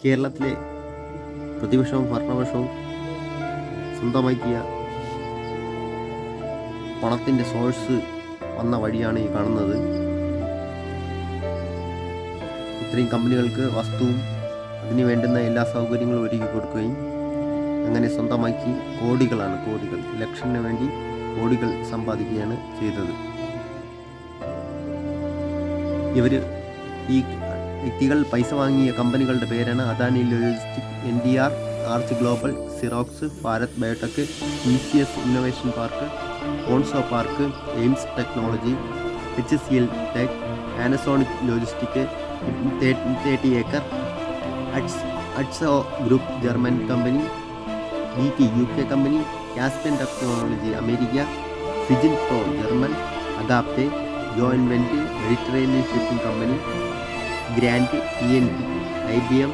കേരളത്തിലെ പ്രതിപക്ഷവും ഭരണപക്ഷവും സ്വന്തമാക്കിയ പണത്തിൻ്റെ സോഴ്സ് വന്ന വഴിയാണ് ഈ കാണുന്നത്. ഇത്രയും കമ്പനികൾക്ക് വസ്തുവും അതിന് വേണ്ടുന്ന എല്ലാ സൗകര്യങ്ങളും ഒരുക്കി കൊടുക്കുകയും അങ്ങനെ സ്വന്തമാക്കി കോടികൾ ഇലക്ഷന് വേണ്ടി കോടികൾ സമ്പാദിക്കുകയാണ് ചെയ്തത്. ഈ വ്യക്തികൾ പൈസ വാങ്ങിയ കമ്പനികളുടെ പേരാണ് Adani logistic, NDR, arch global, സിറോക്സ്, Bharat Biotech, ECS innovation park, ഓൺസോ park, Aims technology, HCL tech, Panasonic logistic, 30 acre, അഡ്സോ group German company, BT UK company, കാസ്പൻ ടെക്നോളജി അമേരിക്ക, ഫിജിൻ പ്രോ ജർമ്മൻ, അദാപ്റ്റെ, ജോയിൻവെന്റ്, Mediterranean shipping company, grand, TNT, IBM,